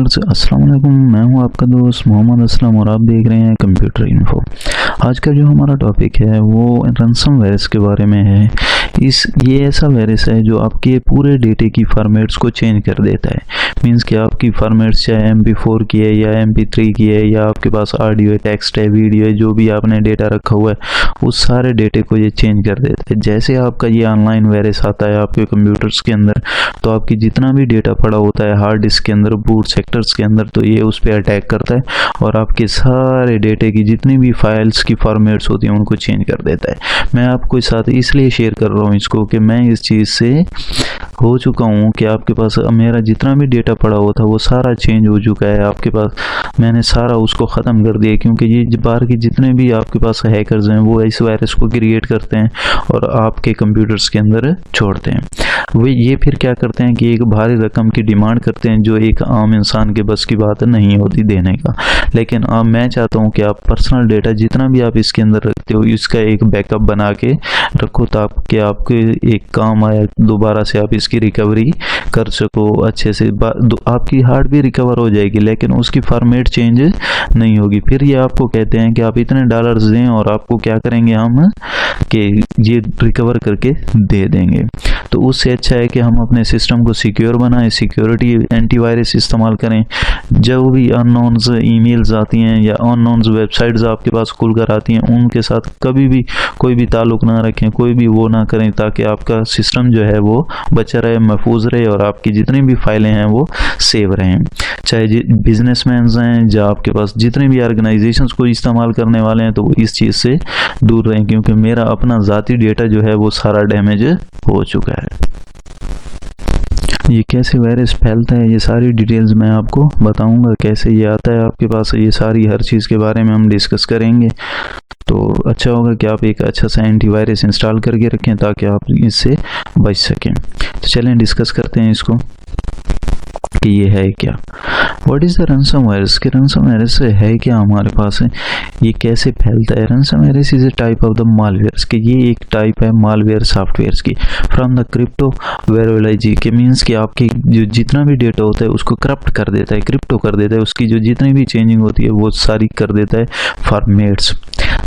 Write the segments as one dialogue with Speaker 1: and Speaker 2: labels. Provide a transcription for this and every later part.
Speaker 1: Viewers, अस्सलाम वालेकुम। मैं हूं आपका दोस्त मोहम्मद असलम और आप देख रहे हैं कंप्यूटर इन्फो। आज का जो हमारा टॉपिक है वो रैनसम वायरस के बारे में है। ये ऐसा वायरस है जो आपके पूरे डेटे की फॉर्मेट्स को चेंज कर देता है। मींस कि आपकी फॉर्मेट्स चाहे MP4 की है या MP3 की है या आपके पास ऑडियो है, टेक्स्ट है, वीडियो है, जो भी आपने डेटा रखा हुआ है उस सारे डेटे को ये चेंज कर देता है। जैसे आपका ये ऑनलाइन वायरस आता है आपके कंप्यूटर्स के अंदर, तो आपकी जितना भी डेटा पड़ा होता है हार्ड डिस्क के अंदर, बूट सेक्टर्स के अंदर, तो ये उस पर अटैक करता है और आपके सारे डेटे की जितनी भी फाइल्स की फॉर्मेट्स होती हैं उनको चेंज कर देता है। मैं आपको साथ इसलिए शेयर कर रहा हूँ इसको कि मैं इस चीज़ से हो चुका हूँ कि आपके पास मेरा जितना भी डेटा पड़ा हुआ था वो सारा चेंज हो चुका है। आपके पास मैंने सारा उसको ख़त्म कर दिया, क्योंकि ये बाहर के जितने भी आपके पास हैकर्स हैं वो इस वायरस को क्रिएट करते हैं और आपके कंप्यूटर्स के अंदर छोड़ते हैं। वे ये फिर क्या करते हैं कि एक भारी रकम की डिमांड करते हैं जो एक आम इंसान के बस की बात नहीं होती देने का। लेकिन अब मैं चाहता हूँ कि आप पर्सनल डेटा जितना भी आप इसके अंदर रखते हो इसका एक बैकअप बना के रखो, ताकि आपके एक काम आया, दोबारा से आप इसकी रिकवरी कर सको अच्छे से। आपकी हार्ड भी रिकवर हो जाएगी लेकिन उसकी फॉर्मेट चेंज नहीं होगी। फिर ये आपको कहते हैं कि आप इतने डॉलर्स दें और आपको क्या करेंगे हम कि ये रिकवर करके दे देंगे। तो उससे अच्छा है कि हम अपने सिस्टम को सिक्योर बनाएं, सिक्योरिटी एंटीवायरस इस्तेमाल करें। जब भी अननोन्स ईमेल्स आती हैं या अननोन्स वेबसाइट्स आपके पास खुल कर आती हैं उनके साथ कभी भी कोई भी ताल्लुक़ ना रखें, कोई भी वो ना करें, ताकि आपका सिस्टम जो है वो बचा रहे, महफूज रहे और आपकी जितनी भी फाइलें हैं वो सेव रहें। चाहे बिजनेसमैन हैं या आपके पास जितने भी ऑर्गेनाइजेशंस को इस्तेमाल करने वाले हैं तो वो इस चीज़ से दूर रहें, क्योंकि मेरा अपना ज़ाती डेटा जो है वो सारा डैमेज हो चुका है। ये कैसे वायरस फैलता है ये सारी डिटेल्स मैं आपको बताऊंगा, कैसे ये आता है आपके पास, ये सारी हर चीज़ के बारे में हम डिस्कस करेंगे। तो अच्छा होगा कि आप एक अच्छा सा एंटीवायरस इंस्टॉल करके रखें ताकि आप इससे बच सकें। तो चलें डिस्कस करते हैं इसको कि ये है क्या। What is the ransom virus, कि रैनसम वायरस है क्या हमारे पास है, ये कैसे फैलता है। Ransom virus is a type of the malwares, कि ये एक टाइप है मालवेयर सॉफ्टवेयर्स की। फ्रॉम द क्रिप्टो वायरोलॉजी, के मीन्स कि आपकी जो जितना भी डेटा होता है उसको करप्ट कर देता है, क्रिप्टो कर देता है, उसकी जो जितनी भी चेंजिंग होती है वो सारी कर देता है formats.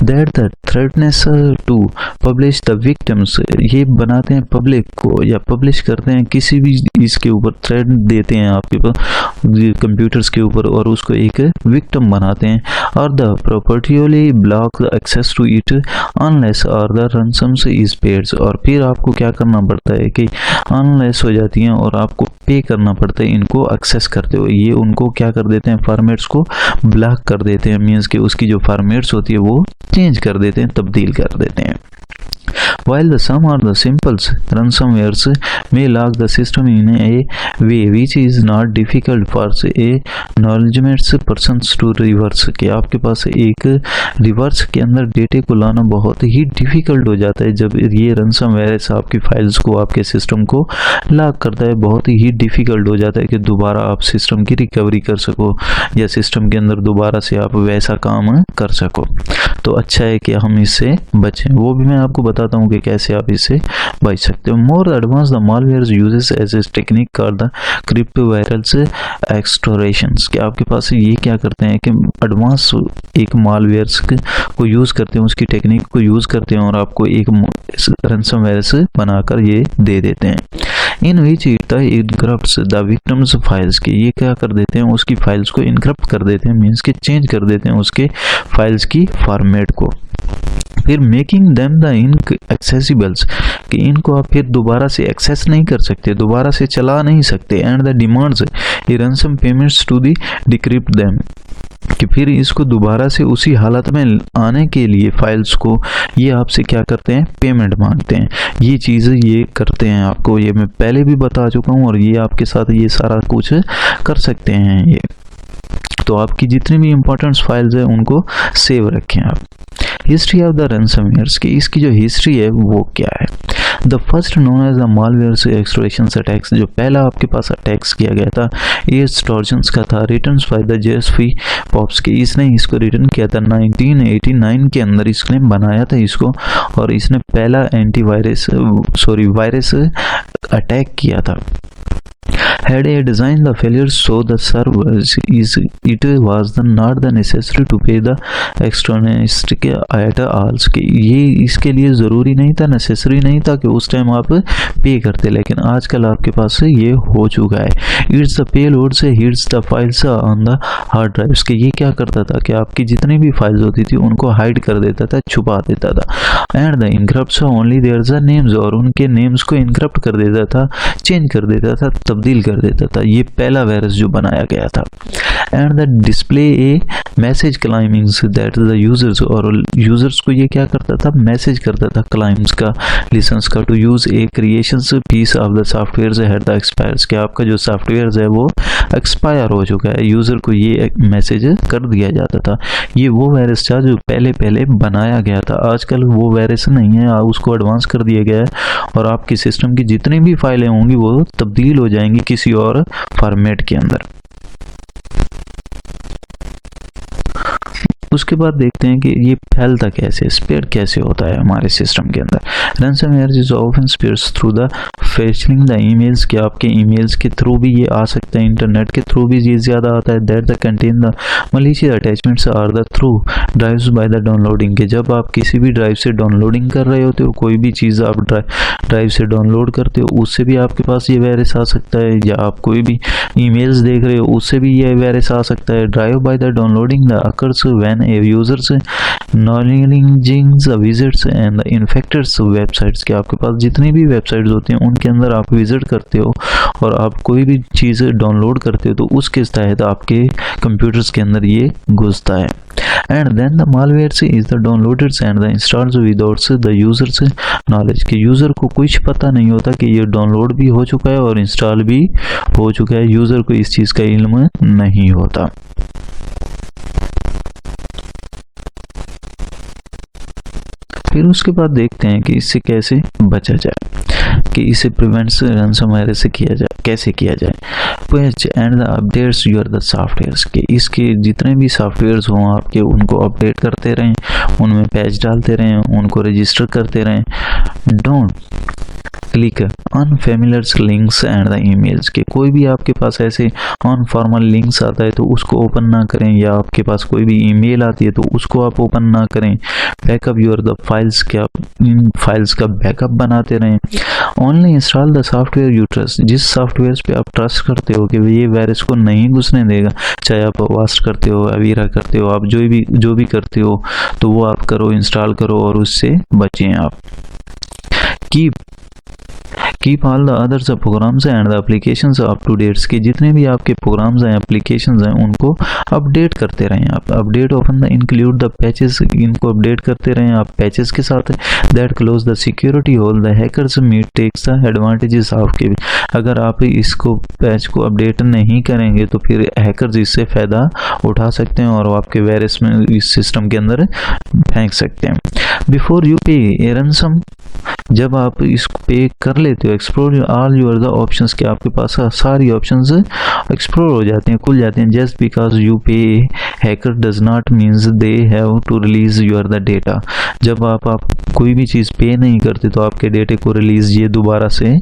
Speaker 1: That the threatens to publish the victims, ये बनाते हैं पब्लिक को या पब्लिश करते हैं किसी भी इसके ऊपर, थ्रेट देते हैं आपके पास कंप्यूटर्स के ऊपर और उसको एक विक्टिम बनाते हैं। और the properly block the access to it unless और द रैनसम्स इज पेड, और फिर आपको क्या करना पड़ता है कि अनलेस हो जाती हैं और आपको पे करना पड़ता है इनको एक्सेस करते हुए। ये उनको क्या कर देते हैं, फॉर्मेट्स को ब्लॉक कर देते हैं, मीन्स कि उसकी जो फॉर्मेट्स होती है वो चेंज कर देते हैं, तब्दील कर देते हैं। While the some or the simple ransomwares may lock the system in a way which is not difficult for a knowledgeable person to reverse, कि आपके पास एक रिवर्स के अंदर डेटे को लाना बहुत ही डिफ़िकल्ट हो जाता है। जब ये रैनसम वायरस आपकी फाइल्स को, आपके सिस्टम को लॉक करता है, बहुत ही डिफ़िकल्ट हो जाता है कि दोबारा आप सिस्टम की रिकवरी कर सको या सिस्टम के अंदर दोबारा से आप वैसा काम कर सको। तो अच्छा है कि हम इससे बचें, वो भी मैं आपको बताता हूँ कि कैसे आप इससे बच सकते हो। More advance the malware uses as a technique called the crypto virus extortions, कि आपके पास ये क्या करते हैं कि एडवांस एक मालवेयर्स को यूज़ करते हैं, उसकी टेक्निक को यूज़ करते हैं और आपको एक रैनसम वायरस बनाकर ये दे देते हैं। In which it encrypts the victims files, के ये क्या कर देते हैं, उसकी फाइल्स को इनक्रप्ट कर देते हैं, मीन्स के चेंज कर देते हैं उसके फाइल्स की फॉर्मेट को। फिर मेकिंग देम द इनएक्सेसिबल्स, कि इनको आप फिर दोबारा से एक्सेस नहीं कर सकते, दोबारा से चला नहीं सकते। And the demands a ransom payments to the decrypt them, कि फिर इसको दोबारा से उसी हालत में आने के लिए फाइल्स को ये आपसे क्या करते हैं, पेमेंट मांगते हैं। ये चीज़ें ये करते हैं आपको, ये मैं पहले भी बता चुका हूँ और ये आपके साथ ये सारा कुछ कर सकते हैं ये। तो आपकी जितनी भी इंपॉर्टेंट फाइल्स हैं उनको सेव रखें आप। हिस्ट्री ऑफ द रैनसमवेयर्स, की इसकी जो हिस्ट्री है वो क्या है। The first known as the malware extortion attacks, जो पहला आपके पास अटैक्स किया गया था ये स्टॉर्जन्स का था, return by the JSP pops, की इसने इसको रिटर्न किया था 1989 के अंदर, इसने बनाया था इसको और इसने पहला वायरस अटैक किया था। Had I designed the failures so the servers it was the not the necessary to pay the externalist के at all के ये इसके लिए ज़रूरी नहीं था, नेसेसरी नहीं था कि उस टाइम आप पे करते, लेकिन आजकल आपके पास ये हो चुका है। इट्स द पेलोड से hits the files on the hard drives के ये क्या करता था कि आपकी जितनी भी फाइल्स होती थी उनको हाइड कर देता था, छुपा देता था। And the encrypts only their the names और उनके नेम्स को इनक्रप्ट कर देता था, चेंज कर देता था, तब्दील कर देता था। ये पहला वायरस जो बनाया गया था। And the display a message claiming that the users और यूजर्स को ये क्या करता था, मैसेज करता था क्लाइम्स का, लिसन्स का, to use a creations piece of the software had the expires कि आपका जो सॉफ्टवेयर है वो एक्सपायर हो चुका है। यूजर को ये मैसेज कर दिया जाता था। ये वो वायरस था जो पहले पहले बनाया गया था। आजकल वो वायरस नहीं है, उसको एडवांस कर दिया गया है और आपकी सिस्टम की जितनी भी फाइलें होंगी वो तब्दील हो जाएंगी किसी और फॉर्मेट के अंदर। उसके बाद देखते हैं कि ये फैलता कैसे, स्प्रेड कैसे होता है हमारे सिस्टम के अंदर। Ransomware is often spreads through the fetching the emails कि आपके ईमेल्स के थ्रू भी ये आ सकता है, इंटरनेट के थ्रू भी ये ज़्यादा आता है। That the contain the malicious attachments are the through drives by the downloading के जब आप किसी भी ड्राइव से डाउनलोडिंग कर रहे होते हो, कोई भी चीज़ आप ड्राइव से डाउनलोड करते हो, उससे भी आपके पास ये वायरस आ सकता है। या आप कोई भी ईमेल्स देख रहे हो उससे भी ये वायरस आ सकता है। Drive bye the downloading the occurs when A users knowledging the visits and the infected websites के आपके पास जितनी भी वेबसाइट्स होती हैं उनके अंदर आप विजिट करते हो और आप कोई भी चीज़ डाउनलोड करते हो तो उसके तहत आपके कंप्यूटर्स के अंदर ये घुसता है। And then the malware is the downloaded and the installed without the users knowledge के यूज़र को कुछ पता नहीं होता कि ये डाउनलोड भी हो चुका है और इंस्टॉल भी हो चुका है। यूज़र को इस चीज़ का इल्म नहीं होता। फिर उसके बाद देखते हैं कि इससे कैसे बचा जाए, कि इसे प्रिवेंट्स रैंसमवेयर से किया जाए, कैसे किया जाए। Patch and the updates your the softwares के इसके जितने भी सॉफ्टवेयर्स हों आपके उनको अपडेट करते रहें, उनमें पैच डालते रहें, उनको रजिस्टर करते रहें। Don't click unfamiliar links and the emails के कोई भी आपके पास ऐसे अनफॉर्मल लिंक्स आता है तो उसको ओपन ना करें, या आपके पास कोई भी ईमेल आती है तो उसको आप ओपन ना करें। बैकअप यूर द फाइल्स के आप इन फाइल्स का बैकअप बनाते रहें। Only install the software you trust जिस सॉफ्टवेयर पे आप ट्रस्ट करते हो कि ये वायरस को नहीं घुसने देगा, चाहे आप वास्ट करते हो, अवीरा करते हो, आप जो भी करते हो तो वो आप करो, इंस्टॉल करो और उससे बचें आप। Keep all the others programs and the applications up to dates के जितने भी आपके प्रोग्राम्स हैं, एप्लीकेशंस हैं, उनको अपडेट करते रहें आप। Update often the include the patches इनको अपडेट करते रहें आप पैचेस के साथ। That close the security hole the hackers meet takes the advantages of के। अगर आप इसको पैच को अपडेट नहीं करेंगे तो फिर हैकर्स इससे फ़ायदा उठा सकते हैं और आपके वायरस में इस सिस्टम के अंदर फेंक सकते हैं। बिफोर यू पे ए रैंसम जब आप इसको पे कर लेते हो, explore all your the options के आपके पास सारी ऑप्शंस एक्सप्लोर हो जाती हैं, खुल जाती हैं। Just because you pay hacker does not means they have to release your the data. जब आप कोई भी चीज़ पे नहीं करते तो आपके डेटे को रिलीज ये दोबारा से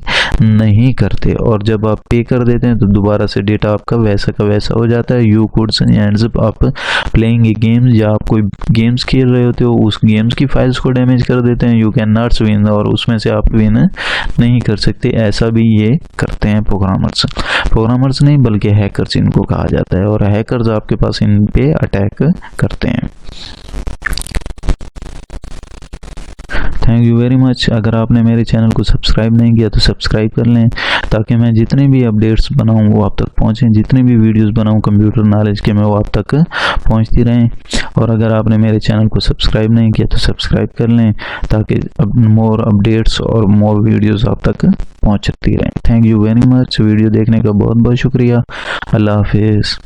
Speaker 1: नहीं करते, और जब आप पे कर देते हैं तो दोबारा से डेटा आपका वैसा का वैसा हो जाता है। यू कुड एंड्स आप प्लेइंग ए गेम या आप कोई गेम्स खेल रहे होते हो उस गेम्स की फाइल्स को डैमेज कर देते हैं। यू कैन नॉट विन और उसमें से आप विन नहीं कर सकते। ऐसा भी ये करते हैं प्रोग्रामर्स नहीं बल्कि हैकर्स इनको कहा जाता है, और हैकर्स आपके पास इन पे अटैक करते हैं। Thank you very much. अगर आपने मेरे चैनल को सब्सक्राइब नहीं किया तो सब्सक्राइब कर लें ताकि मैं जितने भी अपडेट्स बनाऊं वो आप तक पहुंचें, जितने भी वीडियोस बनाऊं कंप्यूटर नॉलेज के मैं वो आप तक पहुंचती रहें। और अगर आपने मेरे चैनल को सब्सक्राइब नहीं किया तो सब्सक्राइब कर लें ताकि मोर अपडेट्स और मोर वीडियोस आप तक पहुंचती रहें। Thank you very much. Video देखने का बहुत बहुत शुक्रिया। अल्लाह हाफिज़।